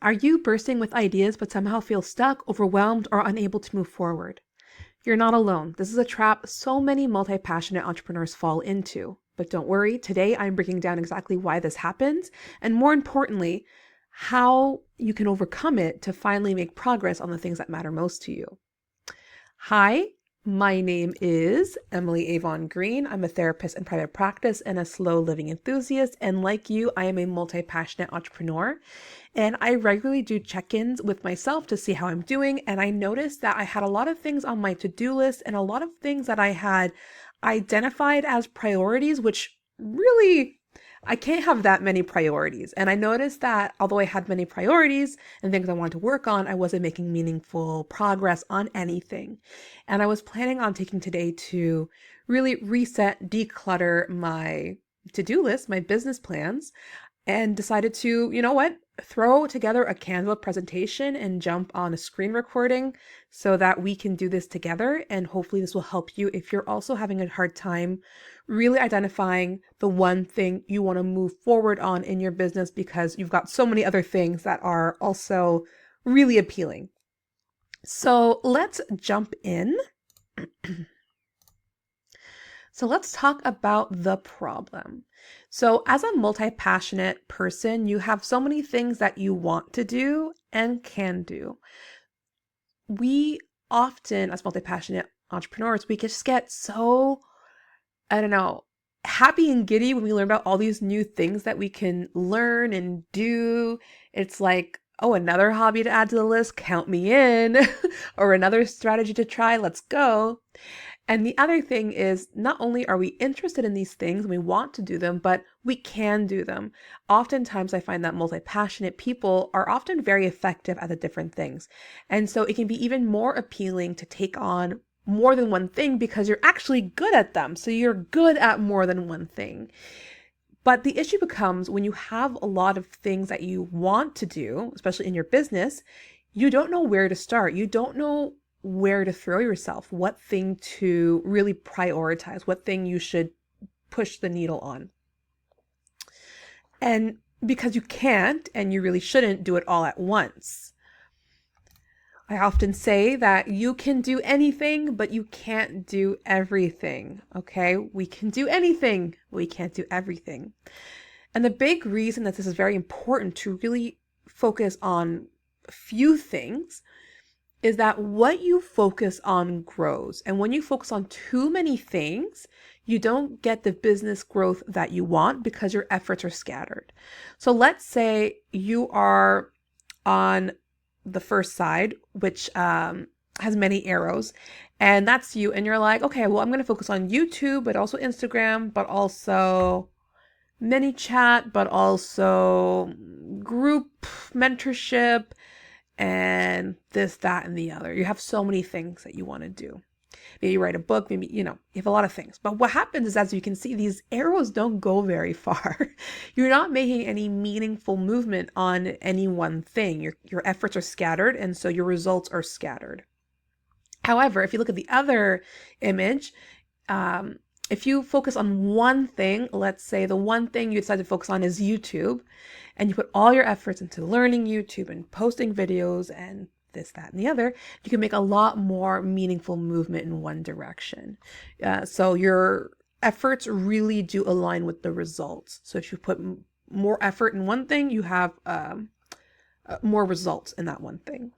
Are you bursting with ideas but somehow feel stuck, overwhelmed, or unable to move forward? You're not alone. This is a trap so many multi-passionate entrepreneurs fall into. But don't worry, today I'm breaking down exactly why this happens, and more importantly, how you can overcome it to finally make progress on the things that matter most to you. Hi, my name is Emily Avon Green. I'm a therapist in private practice and a slow living enthusiast. And like you, I am a multi-passionate entrepreneur. And I regularly do check-ins with myself to see how I'm doing. And I noticed that I had a lot of things on my to-do list and a lot of things that I had identified as priorities, which really I can't have that many priorities. And I noticed that although I had many priorities and things I wanted to work on, I wasn't making meaningful progress on anything. And I was planning on taking today to really reset, declutter my to-do list, my business plans, and decided to, you know what, throw together a Canva presentation and jump on a screen recording so that we can do this together. And hopefully this will help you if you're also having a hard time really identifying the one thing you want to move forward on in your business because you've got so many other things that are also really appealing. So let's jump in. So let's talk about the problem. So as a multi-passionate person, you have so many things that you want to do and can do. We often, as multi-passionate entrepreneurs, we just get so, happy and giddy when we learn about all these new things that we can learn and do. It's like, oh, another hobby to add to the list, count me in, or another strategy to try, let's go. And the other thing is, not only are we interested in these things and we want to do them, but we can do them. Oftentimes, I find that multi-passionate people are often very effective at the different things. And so it can be even more appealing to take on more than one thing because you're actually good at them. So you're good at more than one thing. But the issue becomes when you have a lot of things that you want to do, especially in your business, you don't know where to start. You don't know where to throw yourself, what thing to really prioritize, what thing you should push the needle on. And because you can't and you really shouldn't do it all at once. I often say that you can do anything, but you can't do everything. Okay? We can do anything, we can't do everything. And the big reason that this is very important to really focus on a few things is that what you focus on grows. And when you focus on too many things, you don't get the business growth that you want because your efforts are scattered. So let's say you are on the first side, which has many arrows, and that's you. And you're like, okay, well, I'm going to focus on YouTube, but also Instagram, but also ManyChat, but also group mentorship, and this, that, and the other. You have so many things that you want to do. Maybe you write a book, maybe, you have a lot of things. But what happens is, as you can see, these arrows don't go very far. You're not making any meaningful movement on any one thing. Your efforts are scattered, and so your results are scattered. However, if you look at the other image, if you focus on one thing, let's say the one thing you decide to focus on is YouTube, and you put all your efforts into learning YouTube and posting videos and this, that, and the other, you can make a lot more meaningful movement in one direction. So your efforts really do align with the results. So if you put more effort in one thing, you have more results in that one thing.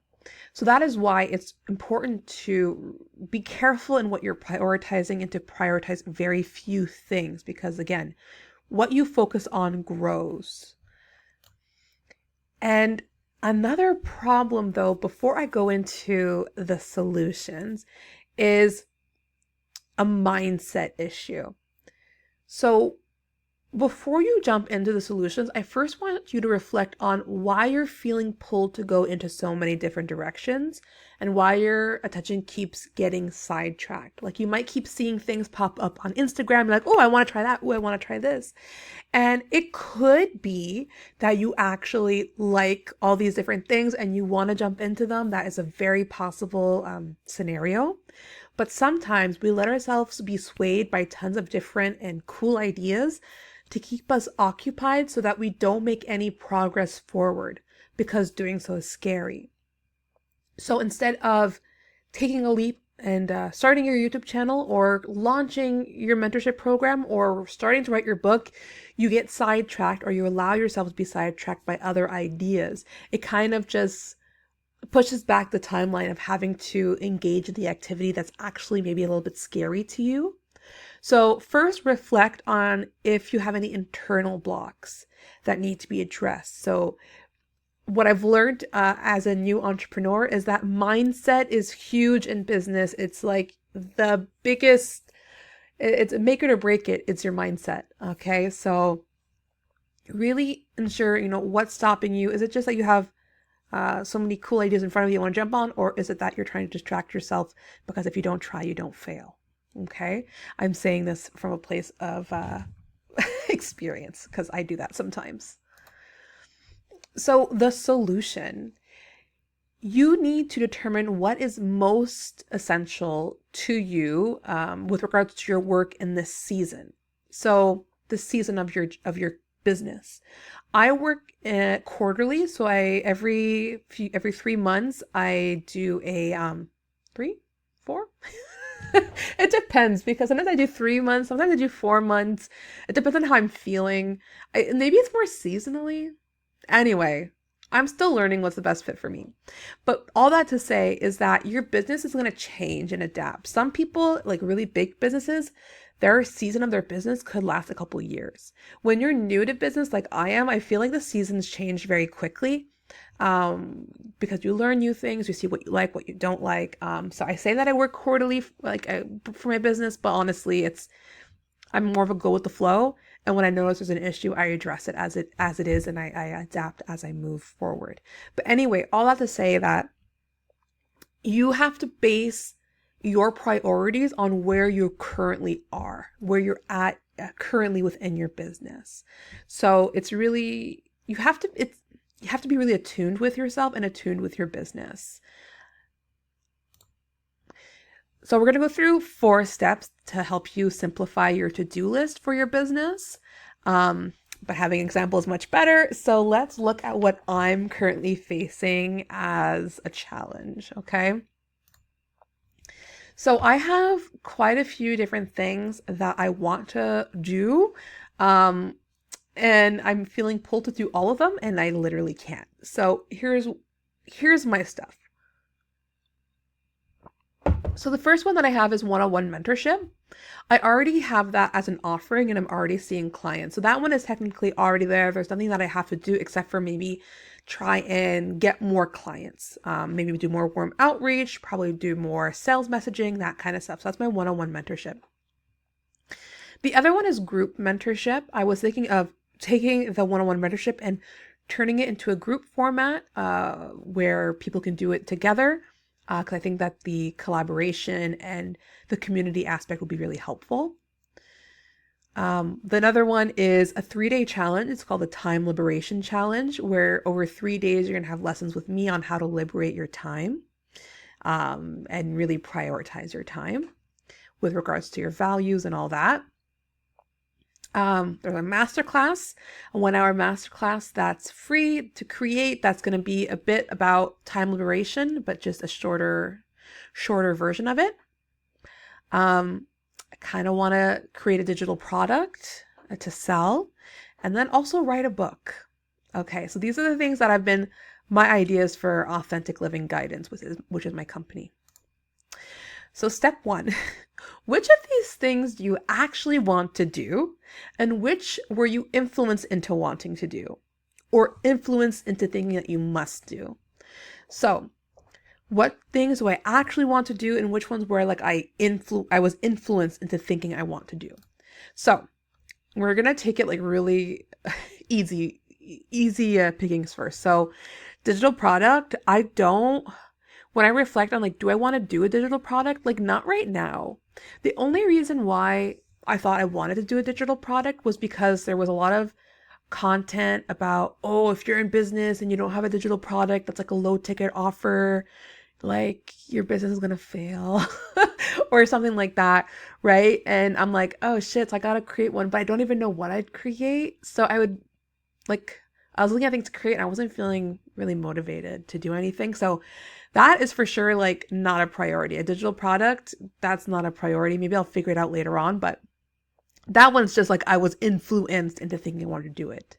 So that is why it's important to be careful in what you're prioritizing and to prioritize very few things, because again, what you focus on grows. And another problem, though, before I go into the solutions, is a mindset issue. So before you jump into the solutions, I first want you to reflect on why you're feeling pulled to go into so many different directions and why your attention keeps getting sidetracked. Like you might keep seeing things pop up on Instagram, like, oh, I want to try that. Oh, I want to try this. And it could be that you actually like all these different things and you want to jump into them. That is a very possible scenario. But sometimes we let ourselves be swayed by tons of different and cool ideas to keep us occupied so that we don't make any progress forward. because doing so is scary. So instead of taking a leap and starting your YouTube channel or launching your mentorship program or starting to write your book, you get sidetracked, or you allow yourself to be sidetracked by other ideas. It kind of just pushes back the timeline of having to engage in the activity that's actually maybe a little bit scary to you. So first, reflect on if you have any internal blocks that need to be addressed. So what I've learned as a new entrepreneur is that mindset is huge in business. It's like the biggest, it's make it or break it. It's your mindset. Okay. So really ensure, what's stopping you. Is it just that you have so many cool ideas in front of you want to jump on, or is it that you're trying to distract yourself because if you don't try, you don't fail? Okay. I'm saying this from a place of experience because I do that sometimes. So the solution, you need to determine what is most essential to you with regards to your work in this season. So the season of your business. I work quarterly, so every 3 months I do a 3, 4. It depends because sometimes I do 3 months, sometimes I do 4 months. It depends on how I'm feeling. Maybe it's more seasonally. Anyway, I'm still learning what's the best fit for me. But all that to say is that your business is going to change and adapt. Some people, like really big businesses, their season of their business could last a couple years. When you're new to business like I am, I feel like the seasons change very quickly because you learn new things, you see what you like, what you don't like. So I say that I work quarterly for my business, but honestly, I'm more of a go with the flow. And when I notice there's an issue, I address it as it is, and I adapt as I move forward. But anyway, all that to say that you have to base your priorities on where you currently are, where you're at currently within your business. So it's really, you have to be really attuned with yourself and attuned with your business. So we're going to go through 4 steps to help you simplify your to-do list for your business. But having an example is much better. So let's look at what I'm currently facing as a challenge. Okay. So I have quite a few different things that I want to do. And I'm feeling pulled to do all of them, and I literally can't. So here's my stuff. So the first one that I have is one-on-one mentorship. I already have that as an offering and I'm already seeing clients. So that one is technically already there. There's nothing that I have to do except for maybe try and get more clients. Maybe do more warm outreach, probably do more sales messaging, that kind of stuff. So that's my one-on-one mentorship. The other one is group mentorship. I was thinking of taking the one-on-one mentorship and turning it into a group format where people can do it together. Because I think that the collaboration and the community aspect will be really helpful. The other one is a 3-day challenge. It's called the Time Liberation Challenge, where over 3 days you're going to have lessons with me on how to liberate your time and really prioritize your time with regards to your values and all that. There's a masterclass, a 1-hour masterclass that's free to create. That's going to be a bit about time liberation, but just a shorter version of it. I kind of want to create a digital product to sell and then also write a book. Okay, so these are the things that have been my ideas for Authentic Living Guidance, which is my company. So step 1, which of these things do you actually want to do? And which were you influenced into wanting to do? Or influenced into thinking that you must do? So what things do I actually want to do? And which ones were like I was influenced into thinking I want to do? So we're going to take it like really easy pickings first. So digital product, when I reflect on like, do I want to do a digital product? Like not right now. The only reason why I thought I wanted to do a digital product was because there was a lot of content about, oh, if you're in business and you don't have a digital product, that's like a low ticket offer, like your business is going to fail or something like that. Right. And I'm like, oh shit, so I got to create one, but I don't even know what I'd create. So I was looking at things to create and I wasn't feeling really motivated to do anything. So that is for sure like not a priority. A digital product, that's not a priority. Maybe I'll figure it out later on, but that one's just like I was influenced into thinking I wanted to do it.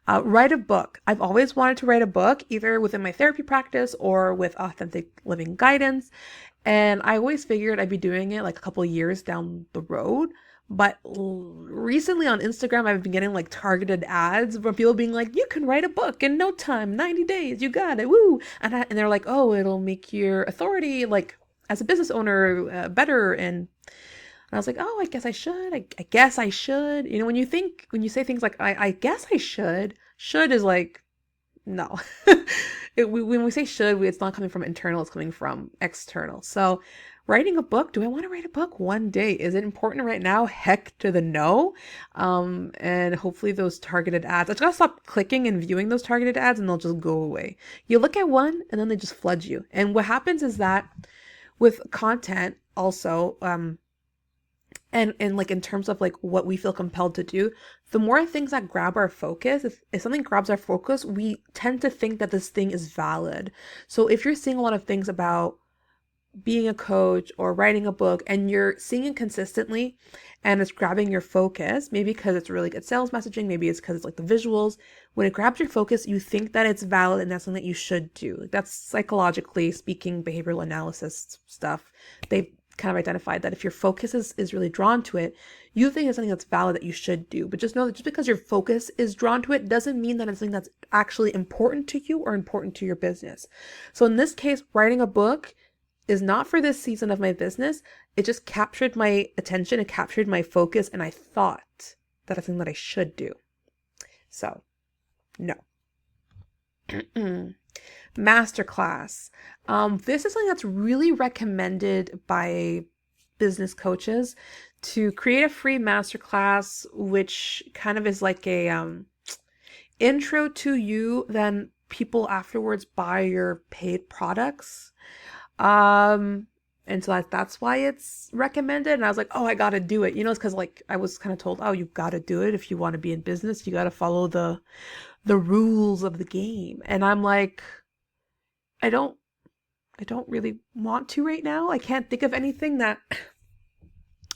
Write a book. I've always wanted to write a book, either within my therapy practice or with authentic living guidance. And I always figured I'd be doing it like a couple of years down the road. But recently on Instagram, I've been getting like targeted ads from people being like, you can write a book in no time, 90 days, you got it, woo. And they're like, oh, it'll make your authority like as a business owner better. And I was like, oh, I guess I should. I guess I should. You know, when you say things like, I guess I should is like, no. When we say should, it's not coming from internal, it's coming from external. So writing a book, do I want to write a book one day? Is it important right now? Heck to the no. And hopefully those targeted ads, I just gotta stop clicking and viewing those targeted ads and they'll just go away. You look at one and then they just flood you. And what happens is that with content also, and like in terms of like what we feel compelled to do, the more things that grab our focus, if something grabs our focus, we tend to think that this thing is valid. So if you're seeing a lot of things about being a coach or writing a book and you're seeing it consistently and it's grabbing your focus, maybe because it's really good sales messaging, maybe it's because it's like the visuals, when it grabs your focus, you think that it's valid and that's something that you should do. That's psychologically speaking, behavioral analysis stuff. They've kind of identified that if your focus is really drawn to it, you think it's something that's valid that you should do. But just know that just because your focus is drawn to it doesn't mean that it's something that's actually important to you or important to your business. So in this case, writing a book is not for this season of my business. It just captured my attention, it captured my focus, and I thought that it's something that I should do. So, no. Masterclass. This is something that's really recommended by business coaches to create a free masterclass, which kind of is like a intro to you, then people afterwards buy your paid products. And so that's why it's recommended. And I was like, oh, I gotta do it. You know, it's because like I was kind of told, oh, you gotta do it if you want to be in business. You gotta follow the rules of the game. And I'm like, I don't really want to right now. I can't think of anything that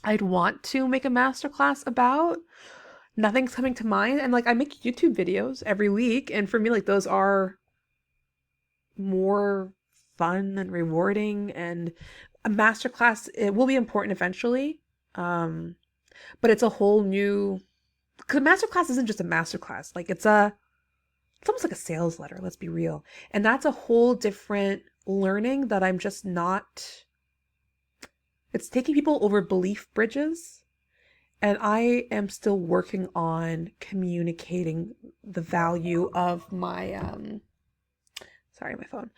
I'd want to make a masterclass about. Nothing's coming to mind. And like I make YouTube videos every week, and for me, like those are more fun and rewarding, and a masterclass, it will be important eventually. But it's a whole new, because masterclass isn't just a masterclass. Like it's almost like a sales letter, let's be real. And that's a whole different learning that I'm just not, it's taking people over belief bridges. And I am still working on communicating the value of my, sorry, my phone.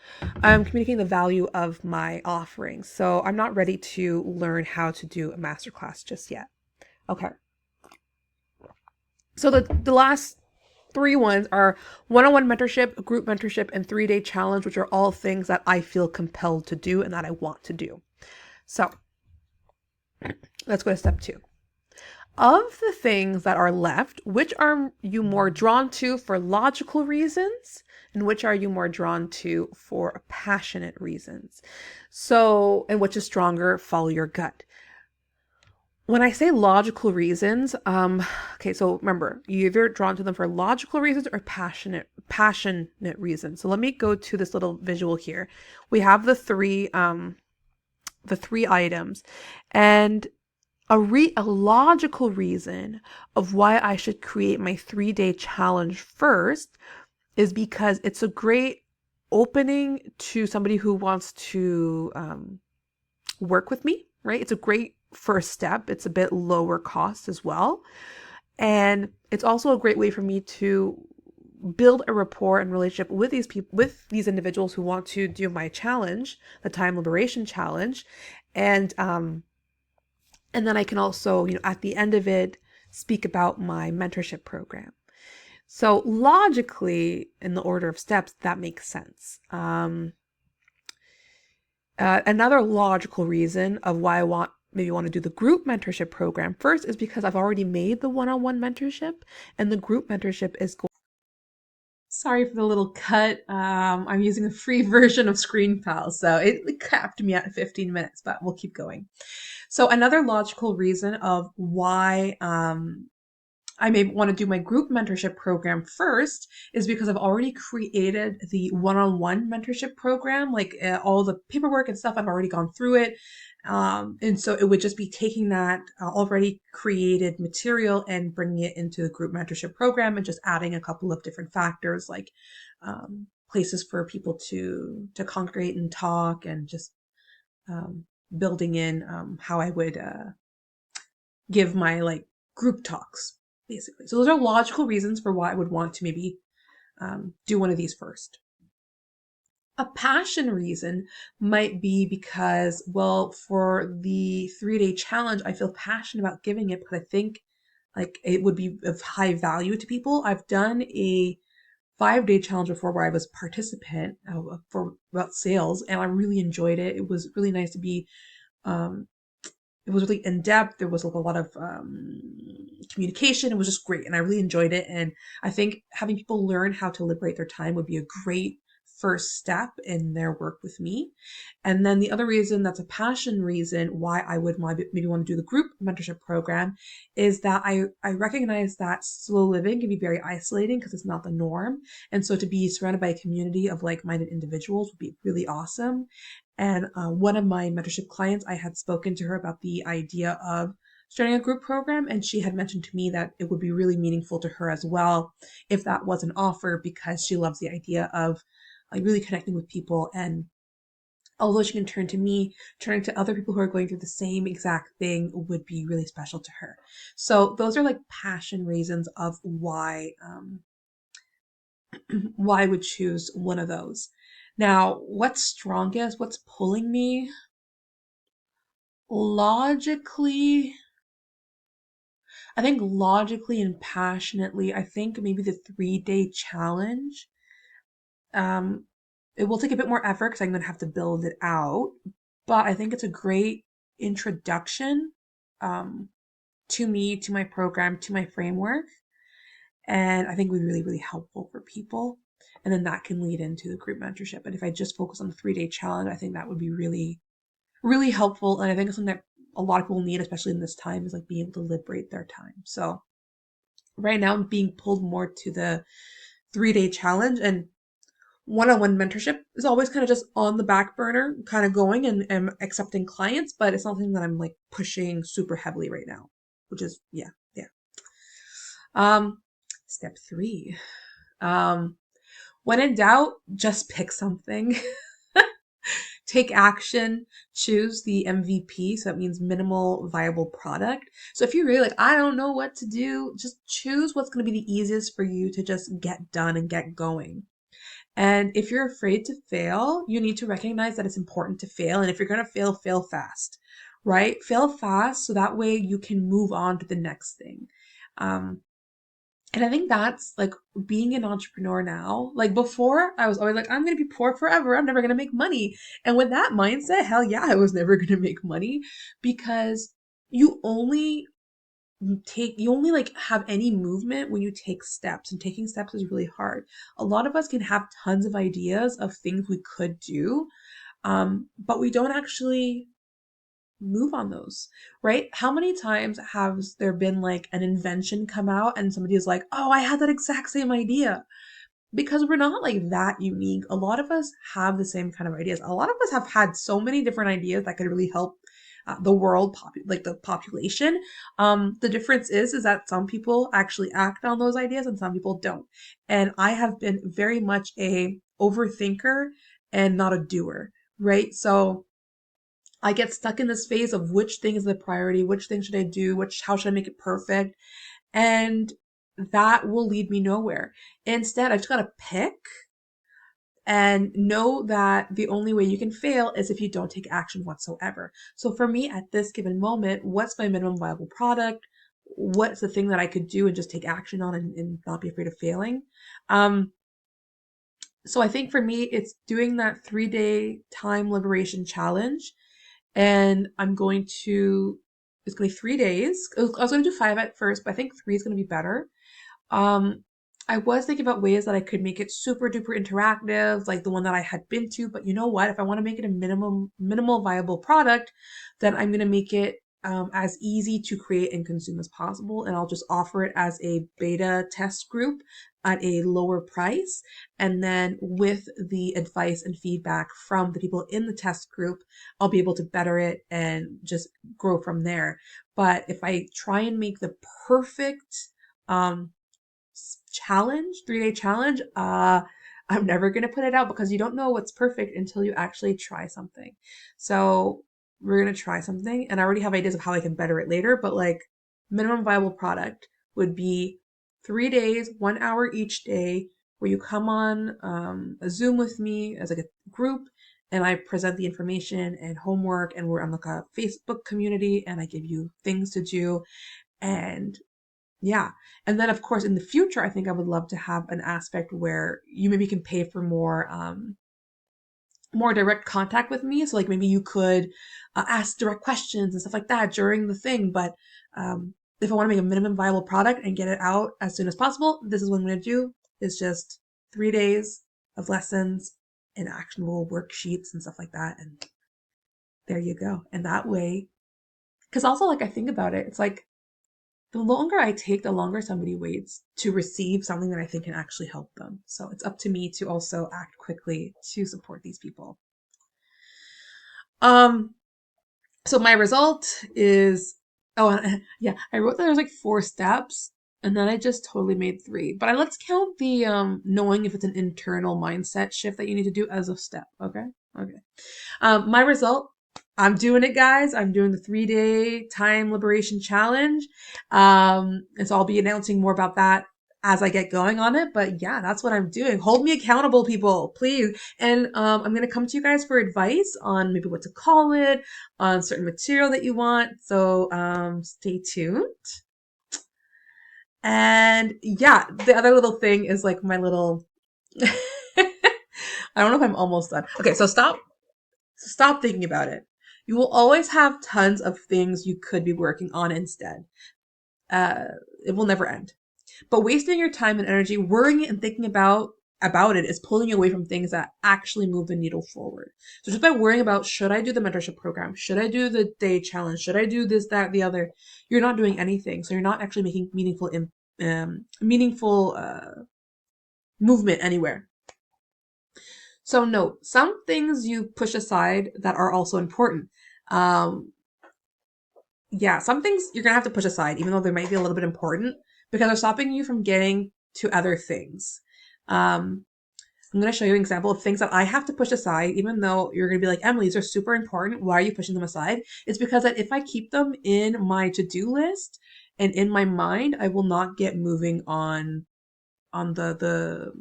I'm communicating the value of my offerings. So I'm not ready to learn how to do a masterclass just yet. Okay. So the last three ones are one-on-one mentorship, group mentorship, and 3-day challenge, which are all things that I feel compelled to do and that I want to do. So let's go to step 2. Of the things that are left, which are you more drawn to for logical reasons, and which are you more drawn to for passionate reasons? So, and which is stronger, follow your gut. When I say logical reasons, okay, so remember, you're either drawn to them for logical reasons or passionate reasons. So let me go to this little visual here. We have the three items, and a logical reason of why I should create my 3-day challenge first is because it's a great opening to somebody who wants to work with me, right? It's a great first step. It's a bit lower cost as well. And it's also a great way for me to build a rapport and relationship with these people, with these individuals who want to do my challenge, the Time Liberation Challenge. And then I can also, you know, at the end of it, speak about my mentorship program. So logically, in the order of steps, that makes sense. Another logical reason of why I maybe want to do the group mentorship program first is because I've already made the one-on-one mentorship, and the group mentorship is Sorry for the little cut. I'm using the free version of ScreenPal, so it capped me at 15 minutes, but we'll keep going. So another logical reason of why I may want to do my group mentorship program first is because I've already created the one-on-one mentorship program, like all the paperwork and stuff. I've already gone through it. And so it would just be taking that already created material and bringing it into the group mentorship program and just adding a couple of different factors like places for people to congregate and talk, and just building in how I would give my like group talks, basically. So those are logical reasons for why I would want to maybe do one of these first. A passion reason might be because, well, for the 3-day challenge, I feel passionate about giving it because I think like it would be of high value to people. I've done a 5-day challenge before where I was participant for about sales, and I really enjoyed it. It was really nice to be um, it was really in depth. There was like a lot of communication. It was just great, and I really enjoyed it. And I think having people learn how to liberate their time would be a great first step in their work with me. And then the other reason that's a passion reason why I would maybe want to do the group mentorship program is that I recognize that slow living can be very isolating because it's not the norm. And so to be surrounded by a community of like-minded individuals would be really awesome. And one of my mentorship clients, I had spoken to her about the idea of starting a group program, and she had mentioned to me that it would be really meaningful to her as well if that was an offer, because she loves the idea of like really connecting with people. And although she can turn to me, turning to other people who are going through the same exact thing would be really special to her. So those are like passion reasons of why why I would choose one of those. Now, what's strongest? What's pulling me? Logically, I think logically and passionately, I think maybe the 3-day challenge. Um, it will take a bit more effort because I'm going to have to build it out, but I think it's a great introduction um, to me, to my program, to my framework, and I think it would be really, really helpful for people. And then that can lead into the group mentorship. But if I just focus on the 3-day challenge, I think that would be really, really helpful. And I think it's something that a lot of people need, especially in this time, is like being able to liberate their time. So right now I'm being pulled more to the 3-day challenge, and one-on-one mentorship is always kind of just on the back burner, kind of going and accepting clients, but it's not something that I'm like pushing super heavily right now, which is, yeah, yeah. Um, Step 3. Um, when in doubt, just pick something. Take action, choose the MVP. So that means minimal viable product. So if you're really like, I don't know what to do, just choose what's going to be the easiest for you to just get done and get going. And if you're afraid to fail, you need to recognize that it's important to fail. And if you're going to fail, fail fast, right? Fail fast so that way you can move on to the next thing. Um, and I think that's like being an entrepreneur now. Like before, I was always like, I'm going to be poor forever. I'm never going to make money. And with that mindset, hell yeah, I was never going to make money, because you only you only like have any movement when you take steps, and taking steps is really hard. A lot of us can have tons of ideas of things we could do, but we don't actually move on those, right? How many times has there been like an invention come out and somebody is like, oh, I had that exact same idea? Because we're not like that unique. A lot of us have the same kind of ideas. A lot of us have had so many different ideas that could really help the world, like the population. The difference is that some people actually act on those ideas and some people don't. And I have been very much a overthinker and not a doer, right? So I get stuck in this phase of which thing is the priority, which thing should I do, how should I make it perfect? And that will lead me nowhere. Instead, I've just got to pick and know that the only way you can fail is if you don't take action whatsoever. So for me at this given moment, what's my minimum viable product? What's the thing that I could do and just take action on and not be afraid of failing? Um, so I think for me, it's doing that 3-day time liberation challenge. And it's going to be 3 days. I was going to do 5 at first, but I think 3 is going to be better. Um, I was thinking about ways that I could make it super duper interactive, like the one that I had been to. But you know what? If I want to make it a minimal viable product, then I'm gonna make it as easy to create and consume as possible, and I'll just offer it as a beta test group at a lower price. And then with the advice and feedback from the people in the test group, I'll be able to better it and just grow from there. But if I try and make the perfect um, challenge, 3-day challenge, I'm never going to put it out because you don't know what's perfect until you actually try something. So we're going to try something, and I already have ideas of how I can better it later, but like minimum viable product would be 3 days, 1 hour each day, where you come on a Zoom with me as like a group, and I present the information and homework, and we're on like a Facebook community, and I give you things to do. And yeah. And then of course in the future, I think I would love to have an aspect where you maybe can pay for more direct contact with me. So like maybe you could ask direct questions and stuff like that during the thing. But if I want to make a minimum viable product and get it out as soon as possible, this is what I'm going to do. It's just 3 days of lessons and actionable worksheets and stuff like that. And there you go. And that way, because also like I think about it, it's like the longer I take, the longer somebody waits to receive something that I think can actually help them. So it's up to me to also act quickly to support these people. Um, so my result is, oh yeah, I wrote that there's like 4 steps, and then I just totally made 3. But let's count the knowing if it's an internal mindset shift that you need to do as a step. Okay. Okay. My result, I'm doing it, guys. I'm doing the 3-day time liberation challenge. And so I'll be announcing more about that as I get going on it. But yeah, that's what I'm doing. Hold me accountable, people, please. And I'm going to come to you guys for advice on maybe what to call it, on certain material that you want. So stay tuned. And yeah, the other little thing is like my little. I don't know if I'm almost done. Okay, so stop thinking about it. You will always have tons of things you could be working on instead. Uh, it will never end. But wasting your time and energy worrying and thinking about it is pulling you away from things that actually move the needle forward. So just by worrying about, should I do the mentorship program? Should I do the day challenge? Should I do this, that, the other? You're not doing anything. So you're not actually making meaningful movement anywhere. So note, some things you push aside that are also important. Um, yeah, some things you're gonna have to push aside, even though they might be a little bit important, because they're stopping you from getting to other things. Um, I'm gonna show you an example of things that I have to push aside, even though you're gonna be like, Emily, these are super important. Why are you pushing them aside? It's because that if I keep them in my to-do list and in my mind, I will not get moving on the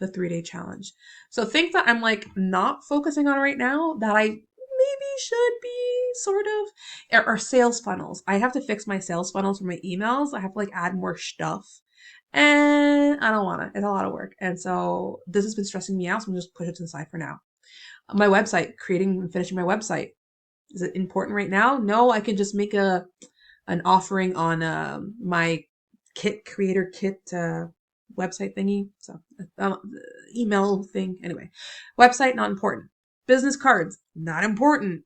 3-day challenge. So things that I'm like not focusing on right now that I maybe should be sort of are sales funnels. I have to fix my sales funnels for my emails. I have to like add more stuff. And I don't want to. It's a lot of work. And so this has been stressing me out. So I'm just push it to the side for now. My website, creating and finishing my website. Is it important right now? No, I can just make an offering on my creator kit website thingy. So email thing. Anyway, website, not important. Business cards, not important.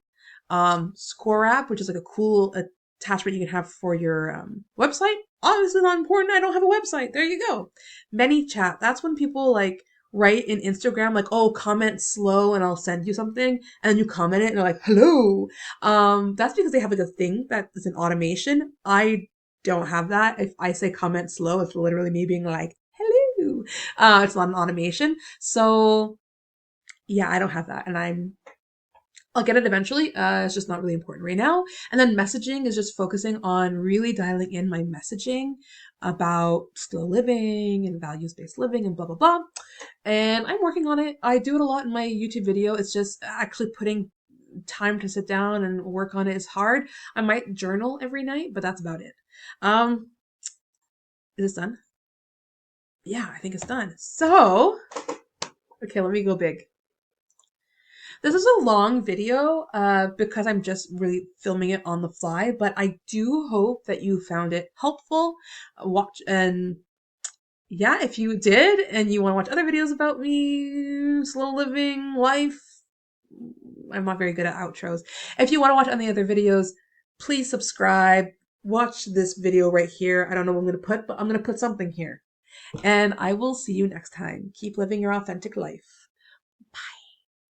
Score app, which is like a cool attachment you can have for your website. Obviously not important. I don't have a website. There you go. ManyChat. That's when people like write in Instagram like, oh, comment slow and I'll send you something. And then you comment it and they're like, hello. That's because they have like a thing that is an automation. I don't have that. If I say comment slow, it's literally me being like, hello. It's not an automation. So yeah, I don't have that. And I'll get it eventually. It's just not really important right now. And then messaging is just focusing on really dialing in my messaging about slow living and values-based living and blah, blah, blah. And I'm working on it. I do it a lot in my YouTube video. It's just actually putting time to sit down and work on it is hard. I might journal every night, but that's about it. Um, is this done? Yeah, I think it's done. So, okay, let me go big. This is a long video because I'm just really filming it on the fly, but I do hope that you found it helpful. Watch and yeah, if you did and you want to watch other videos about me, slow living life, I'm not very good at outros. If you want to watch any other videos, please subscribe. Watch this video right here. I don't know what I'm going to put, but I'm going to put something here. And I will see you next time. Keep living your authentic life.